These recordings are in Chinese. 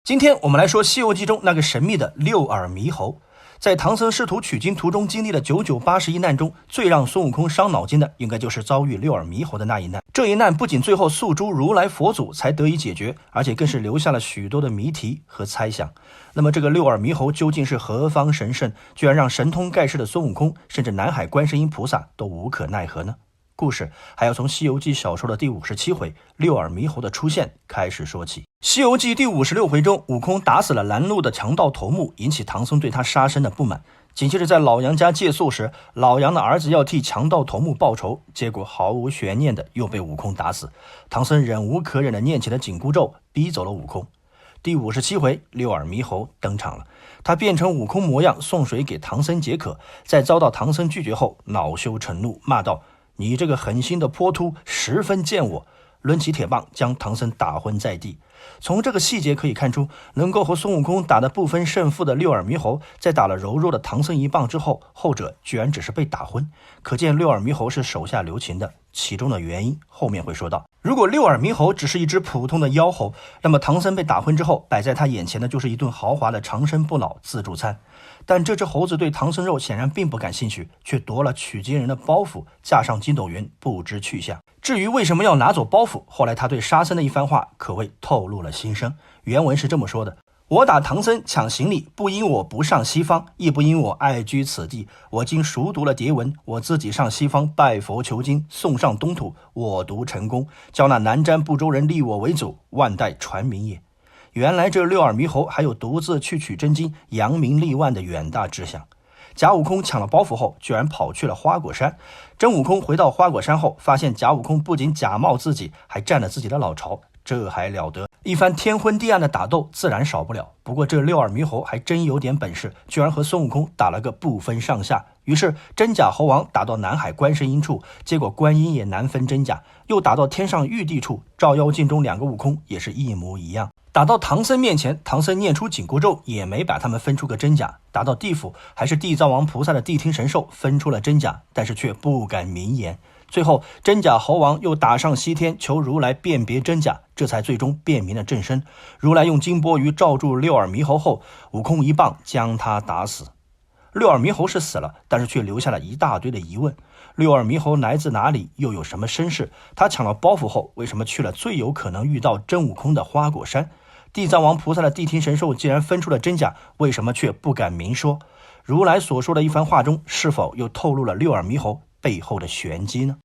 今天我们来说《西游记》中那个神秘的六耳猕猴。在唐僧师徒取经途中经历的981难中，最让孙悟空伤脑筋的，应该就是遭遇六耳猕猴的那一难。这一难不仅最后诉诸如来佛祖才得以解决，而且更是留下了许多的谜题和猜想。那么这个六耳猕猴究竟是何方神圣，居然让神通盖世的孙悟空，甚至南海观世音菩萨都无可奈何呢？故事还要从《西游记》小说的第57回六耳猕猴的出现开始说起。《西游记》第56回中，悟空打死了拦路的强盗头目，引起唐僧对他杀身的不满。紧接着在老杨家借宿时，老杨的儿子要替强盗头目报仇，结果毫无悬念的又被悟空打死。唐僧忍无可忍的念起了紧箍咒，逼走了悟空。第57回六耳猕猴登场了，他变成悟空模样送水给唐僧解渴，在遭到唐僧拒绝后恼羞成怒，骂道：你这个狠心的泼秃，十分见我！抡起铁棒将唐僧打昏在地。从这个细节可以看出，能够和孙悟空打得不分胜负的六耳猕猴，在打了柔弱的唐僧一棒之后，后者居然只是被打昏，可见六耳猕猴是手下留情的，其中的原因后面会说到。如果六耳猕猴只是一只普通的妖猴，那么唐僧被打昏之后，摆在他眼前的就是一顿豪华的长生不老自助餐。但这只猴子对唐僧肉显然并不感兴趣，却夺了取经人的包袱，架上筋斗云，不知去向。至于为什么要拿走包袱，后来他对沙僧的一番话可谓透露了心声。原文是这么说的：我打唐僧抢行李，不因我不上西方，亦不因我爱居此地。我今熟读了牒文，我自己上西方拜佛求经，送上东土，我独成功，叫那南瞻部洲人立我为祖，万代传名也。原来这六耳猕猴还有独自去取真经，扬名立万的远大志向。假悟空抢了包袱后，居然跑去了花果山。真悟空回到花果山后，发现假悟空不仅假冒自己，还占了自己的老巢，这还了得！一番天昏地暗的打斗自然少不了。不过这六耳猕猴还真有点本事，居然和孙悟空打了个不分上下。于是真假猴王打到南海观世音处，结果观音也难分真假，又打到天上玉帝处，照妖镜中两个悟空也是一模一样。打到唐僧面前，唐僧念出紧箍咒，也没把他们分出个真假。打到地府，还是地藏王菩萨的谛听神兽分出了真假，但是却不敢明言。最后真假猴王又打上西天，求如来辨别真假，这才最终辨明了正身。如来用金钵盂罩住六耳猕猴后，悟空一棒将他打死。六耳猕猴是死了，但是却留下了一大堆的疑问。六耳猕猴来自哪里，又有什么身世？他抢了包袱后，为什么去了最有可能遇到真悟空的花果山？地藏王菩萨的谛听神兽既然分出了真假，为什么却不敢明说？如来所说的一番话中，是否又透露了六耳猕猴背后的玄机呢？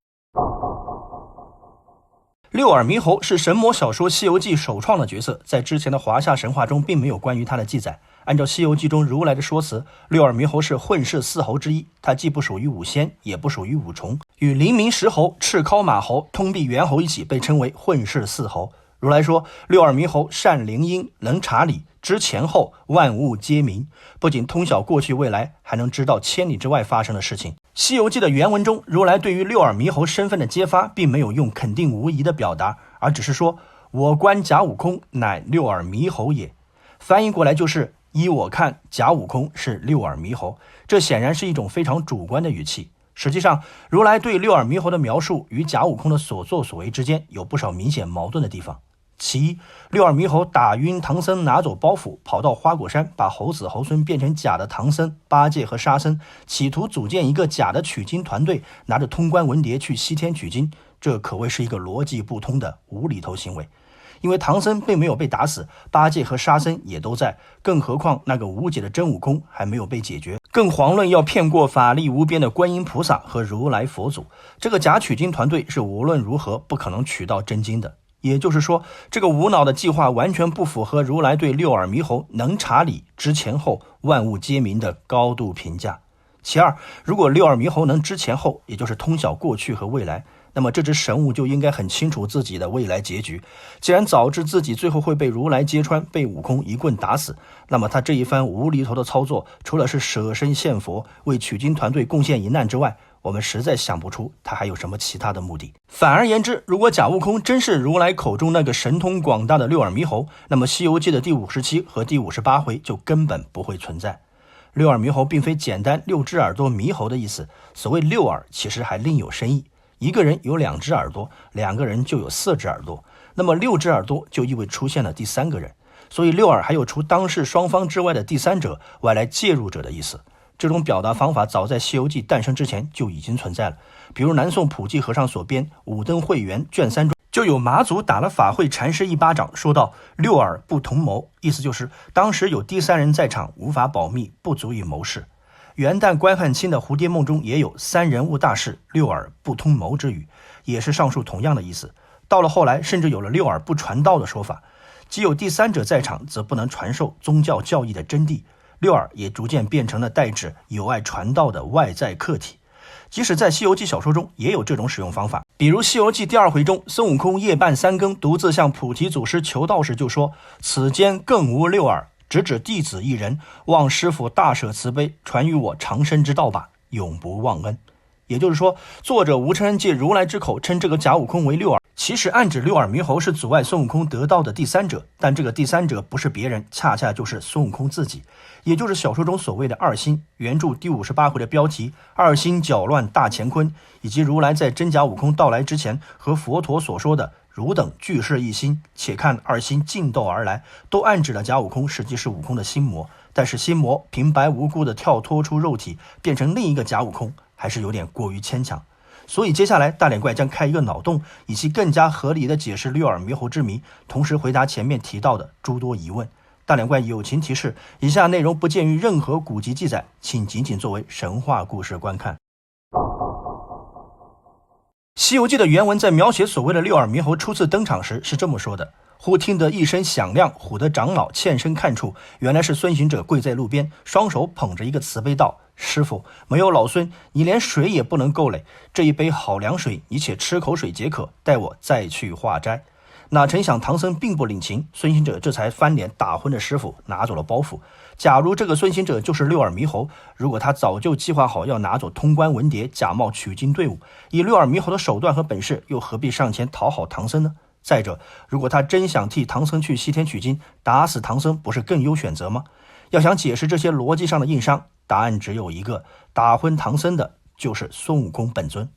六耳猕猴是神魔小说《西游记》首创的角色，在之前的华夏神话中并没有关于他的记载。按照《西游记》中如来的说辞，六耳猕猴是混世四猴之一，他既不属于五仙，也不属于五虫，与灵明石猴、赤尻马猴、通臂猿猴一起被称为混世四猴。如来说，六耳猕猴善灵音，能察理，知前后，万物皆明，不仅通晓过去未来，还能知道千里之外发生的事情。《西游记》的原文中，如来对于六耳猕猴身份的揭发，并没有用肯定无疑的表达，而只是说我观假悟空乃六耳猕猴也。翻译过来就是依我看，假悟空是六耳猕猴。这显然是一种非常主观的语气。实际上，如来对六耳猕猴的描述与假悟空的所作所为之间有不少明显矛盾的地方。其一，六耳猕猴打晕唐僧，拿走包袱，跑到花果山，把猴子猴孙变成假的唐僧、八戒和沙僧，企图组建一个假的取经团队，拿着通关文牒去西天取经，这可谓是一个逻辑不通的无厘头行为。因为唐僧并没有被打死，八戒和沙僧也都在，更何况那个无解的真悟空还没有被解决，更遑论要骗过法力无边的观音菩萨和如来佛祖。这个假取经团队是无论如何不可能取到真经的。也就是说，这个无脑的计划完全不符合如来对六耳猕猴能察理、知前后、万物皆明的高度评价。其二，如果六耳猕猴能知前后，也就是通晓过去和未来，那么这只神物就应该很清楚自己的未来结局。既然早知自己最后会被如来揭穿，被悟空一棍打死，那么他这一番无厘头的操作，除了是舍身献佛，为取经团队贡献一难之外，我们实在想不出他还有什么其他的目的。反而言之，如果假悟空真是如来口中那个神通广大的六耳猕猴，那么《西游记》的第57和第58回就根本不会存在。六耳猕猴并非简单六只耳朵猕猴的意思，所谓六耳其实还另有深意。一个人有两只耳朵，两个人就有四只耳朵，那么六只耳朵就意味出现了第三个人。所以六耳还有除当事双方之外的第三者、外来介入者的意思。这种表达方法早在《西游记》诞生之前就已经存在了，比如南宋普济和尚所编《五灯会元》卷3中就有马祖打了法会禅师一巴掌，说道六耳不同谋，意思就是当时有第三人在场，无法保密，不足以谋事。元旦关汉卿的蝴蝶梦中也有三人误大事，六耳不通谋之语，也是上述同样的意思。到了后来甚至有了六耳不传道的说法，既有第三者在场，则不能传授宗教教义的真谛，六耳也逐渐变成了代指有碍传道的外在客体。即使在《西游记》小说中也有这种使用方法，比如《西游记》第2回中，孙悟空夜半3更独自向菩提祖师求道时就说：“此间更无六耳，只指弟子一人，望师父大舍慈悲，传于我长生之道吧，永不忘恩。”也就是说，作者吴承恩借如来之口称这个假悟空为六耳，其实暗指六耳猕猴是阻碍孙悟空得道的第三者，但这个第三者不是别人，恰恰就是孙悟空自己，也就是小说中所谓的二心。原著第58回的标题“二心搅乱大乾坤”，以及如来在真假悟空到来之前和佛陀所说的“汝等俱是一心，且看二心竞斗而来”，都暗指了假悟空实际是悟空的心魔。但是心魔平白无故的跳脱出肉体，变成另一个假悟空，还是有点过于牵强。所以接下来大脸怪将开一个脑洞，以其更加合理的解释六耳猕猴之谜，同时回答前面提到的诸多疑问。大脸怪友情提示，以下内容不见于任何古籍记载，请仅仅作为神话故事观看。西游记的原文在描写所谓的六耳猕猴初次登场时是这么说的：忽听得一声响亮，唬得长老欠身看处，原来是孙行者跪在路边，双手捧着一个瓷杯道：“师傅，没有老孙，你连水也不能够嘞。这一杯好凉水，你且吃口水解渴，待我再去化斋。”哪成想唐僧并不领情，孙行者这才翻脸打昏了师傅，拿走了包袱。假如这个孙行者就是六耳猕猴，如果他早就计划好要拿走通关文牒，假冒取经队伍，以六耳猕猴的手段和本事，又何必上前讨好唐僧呢？再者，如果他真想替唐僧去西天取经，打死唐僧不是更优选择吗？要想解释这些逻辑上的硬伤，答案只有一个：打昏唐僧的就是孙悟空本尊。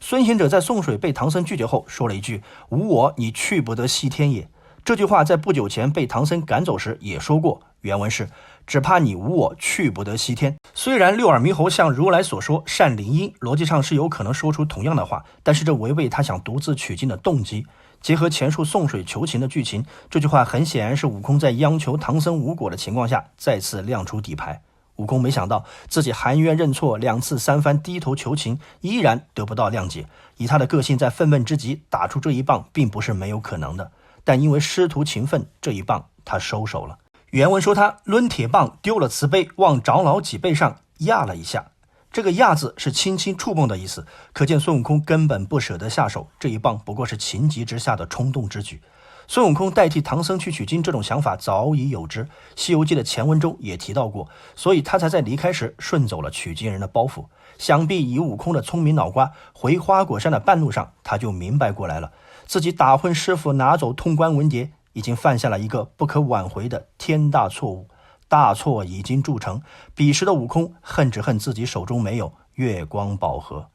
孙行者在送水被唐僧拒绝后，说了一句：“无我，你去不得西天也。”这句话在不久前被唐僧赶走时也说过，原文是：“只怕你无我，去不得西天。”虽然六耳猕猴像如来所说善灵音，逻辑上是有可能说出同样的话，但是这违背他想独自取经的动机。结合前述送水求情的剧情，这句话很显然是悟空在央求唐僧无果的情况下再次亮出底牌。悟空没想到自己含冤认错，2次3番低头求情，依然得不到谅解。以他的个性，在愤懑之极打出这一棒并不是没有可能的，但因为师徒情分，这一棒他收手了。原文说他抡铁棒丢了瓷杯，往长老脊背上压了一下，这个压字是轻轻触碰的意思，可见孙悟空根本不舍得下手，这一棒不过是情急之下的冲动之举。孙悟空代替唐僧去取经这种想法早已有之，《西游记》的前文中也提到过，所以他才在离开时顺走了取经人的包袱。想必以悟空的聪明脑瓜，回花果山的半路上他就明白过来了，自己打昏师傅拿走通关文牒，已经犯下了一个不可挽回的天大错误，大错已经铸成。彼时的悟空恨只恨自己手中没有月光宝盒。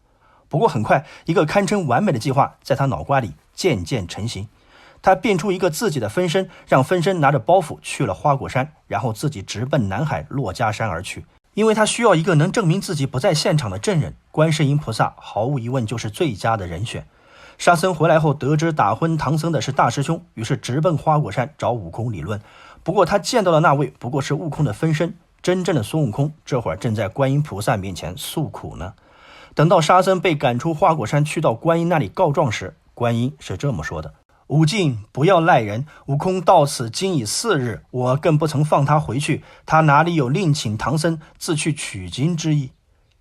不过很快，一个堪称完美的计划在他脑瓜里渐渐成型。他变出一个自己的分身，让分身拿着包袱去了花果山，然后自己直奔南海珞珈山而去。因为他需要一个能证明自己不在现场的证人，观世音菩萨毫无疑问就是最佳的人选。沙僧回来后得知打昏唐僧的是大师兄，于是直奔花果山找悟空理论。不过他见到的那位不过是悟空的分身，真正的孙悟空这会儿正在观音菩萨面前诉苦呢。等到沙僧被赶出花果山去到观音那里告状时，观音是这么说的：“悟净，不要赖人，悟空到此今已4日，我更不曾放他回去，他哪里有另请唐僧自去取经之意？”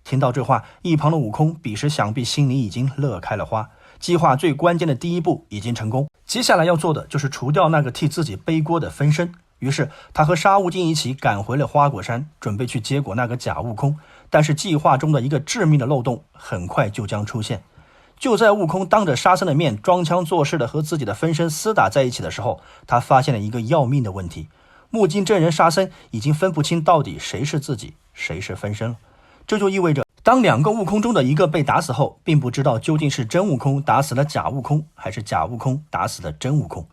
听到这话，一旁的悟空彼时想必心里已经乐开了花，计划最关键的第一步已经成功，接下来要做的就是除掉那个替自己背锅的分身。于是他和沙悟净一起赶回了花果山，准备去结果那个假悟空。但是计划中的一个致命的漏洞很快就将出现。就在悟空当着沙僧的面装腔作势的和自己的分身厮打在一起的时候，他发现了一个要命的问题：目镜真人沙僧已经分不清到底谁是自己，谁是分身了。这就意味着，当2个悟空中的一个被打死后，并不知道究竟是真悟空打死了假悟空，还是假悟空打死了真悟空。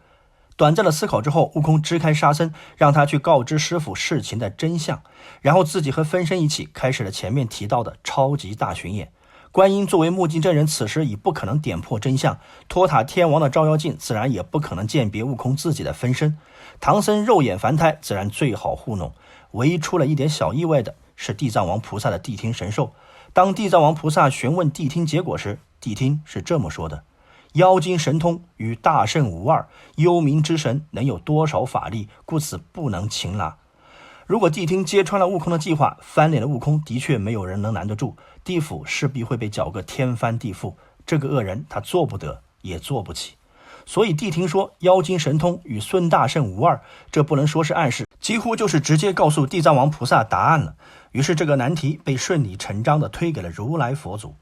短暂的思考之后，悟空支开沙僧，让他去告知师傅事情的真相，然后自己和分身一起开始了前面提到的超级大巡演。观音作为目击证人，此时已不可能点破真相，托塔天王的照妖镜自然也不可能鉴别悟空自己的分身，唐僧肉眼凡胎自然最好糊弄。唯一出了一点小意外的是地藏王菩萨的谛听神兽。当地藏王菩萨询问谛听结果时，谛听是这么说的：妖精神通与大圣无二，幽冥之神能有多少法力，故此不能擒拿。如果谛听揭穿了悟空的计划，翻脸的悟空的确没有人能拦得住，地府势必会被搅个天翻地覆，这个恶人他做不得也做不起。所以谛听说妖精神通与孙大圣无二，这不能说是暗示，几乎就是直接告诉地藏王菩萨答案了。于是这个难题被顺理成章地推给了如来佛祖。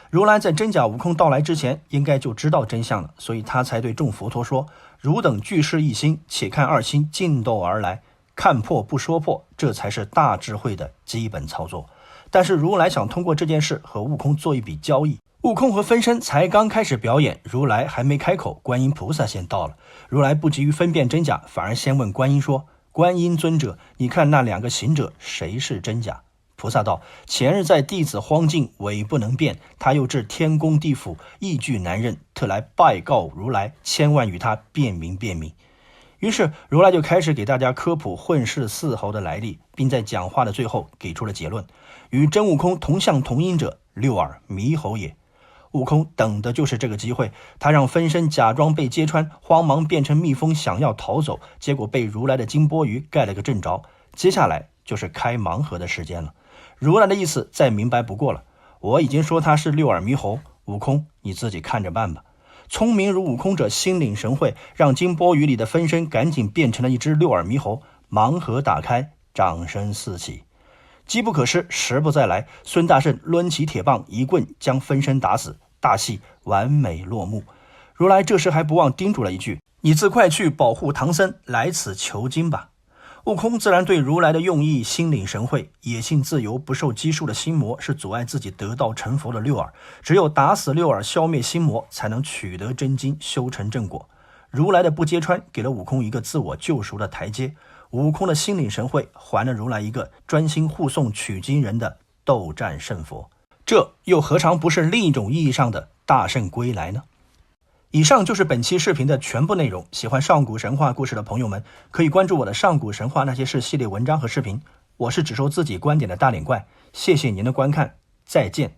如来在真假悟空到来之前应该就知道真相了，所以他才对众佛陀说：汝等俱是一心，且看二心竞斗而来，看破不说破，这才是大智慧的基本操作。但是如来想通过这件事和悟空做一笔交易。悟空和分身才刚开始表演，如来还没开口，观音菩萨先到了。如来不急于分辨真假，反而先问观音说：观音尊者，你看那两个行者谁是真假？菩萨道：前日在弟子荒境，尾不能辨，他又至天宫地府，意惧难认，特来拜告如来，千万与他辨明辨明。于是如来就开始给大家科普混世四猴的来历，并在讲话的最后给出了结论：与真悟空同相同音者，六耳猕猴也。悟空等的就是这个机会，他让分身假装被揭穿，慌忙变成蜜蜂想要逃走，结果被如来的金钵盂盖了个正着。接下来就是开盲盒的时间了。如来的意思再明白不过了，我已经说他是六耳猕猴，悟空你自己看着办吧。聪明如悟空者心领神会，让金钵盂里的分身赶紧变成了一只六耳猕猴。盲盒打开，掌声四起。机不可失，时不再来，孙大圣抡起铁棒，一棍将分身打死，大戏完美落幕。如来这时还不忘叮嘱了一句：你自快去保护唐僧，来此求经吧。悟空自然对如来的用意心领神会，野性自由不受拘束的心魔是阻碍自己得道成佛的六耳，只有打死六耳，消灭心魔，才能取得真经，修成正果。如来的不揭穿给了悟空一个自我救赎的台阶，悟空的心领神会还了如来一个专心护送取经人的斗战胜佛，这又何尝不是另一种意义上的大圣归来呢？以上就是本期视频的全部内容。喜欢上古神话故事的朋友们，可以关注我的上古神话那些事系列文章和视频。我是只说自己观点的大脸怪，谢谢您的观看，再见。